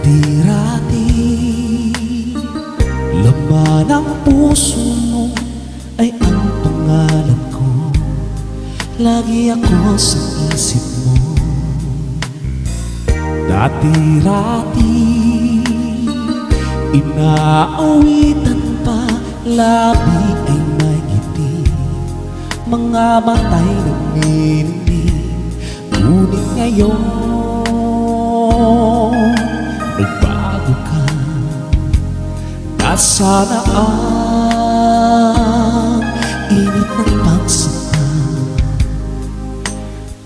Dati-rati laman ng puso mo ay ang pangalan ko. Lagi ako sa isip mo. Dati-rati inaawitan pa, labi ay may ngiti, mga matay nagniningning. Ngunit ngayon nagbago ka, nasana ang init ng pagsama.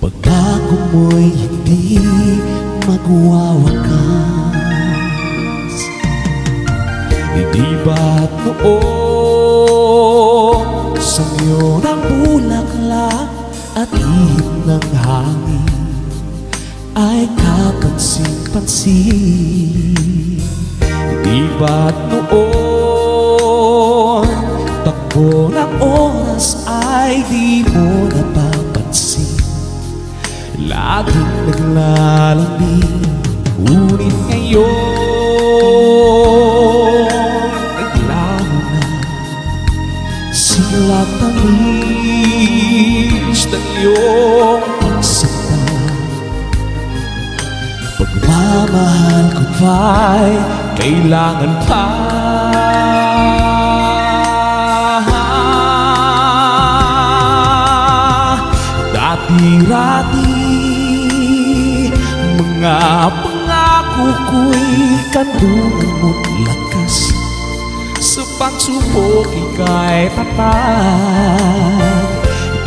Pagbago mo'y hindi magwawakas. Hindi ba't noon sa'yo ng bulaklak at ihip ng hangin ay kapansin-pansin? Di ba't noon takbo ng oras ay di mo napapansin? Laging naglalamig, ngunit ngayon naglaho na silang tamis ng iyong pagsaktan. Pagmamahal ko ba'y kailangan pa? Dati-rati mga pangako ko'y kandungan mo't lakas. Sa pagsubok ika'y tatag.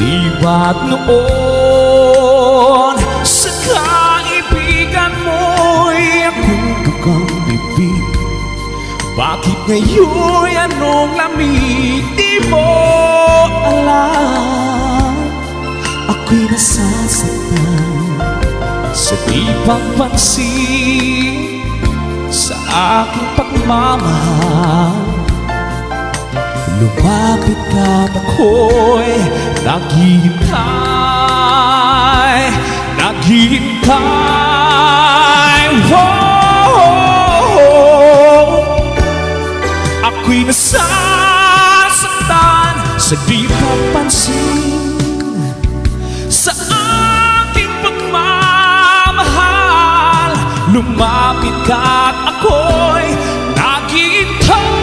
Di ba't noon sa kaibigan mo'y akong bukang bibig? Bakit ngayon anong lamig? Di mo alam ako'y nasasaktan sa di pagpansin sa aking pagmamahal. Lumapit ka at ako'y naghihintay, naghihintay. Ako'y nasasaktan sa di pagpansin sa aking pagmamahal. Lumapit ka at ako'y naghihintay.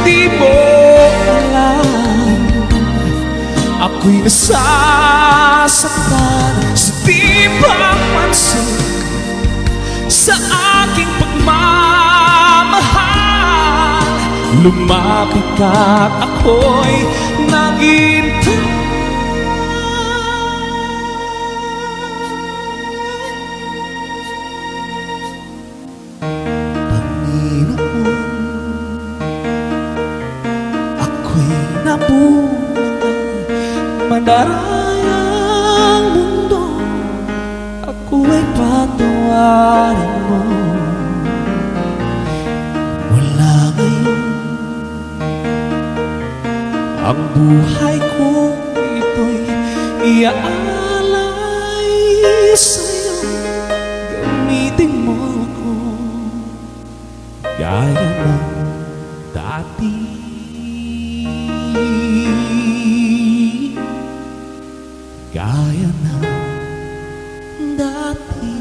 Di mo alam ako'y nasasaktan sa di pagpansin sa aking pagmamahal. Lumapit ka at ako'y naghihintay. Panginoon, ako'y nabuhay, mandarayang mundo, ako'y patawarin mo. Wala ngayon ang buhay ko, ito'y iaalay sa'yo. Gamitin mo ako gaya ng dati. Gaya ng dati.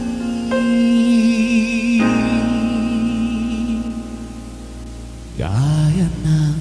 Gaya ng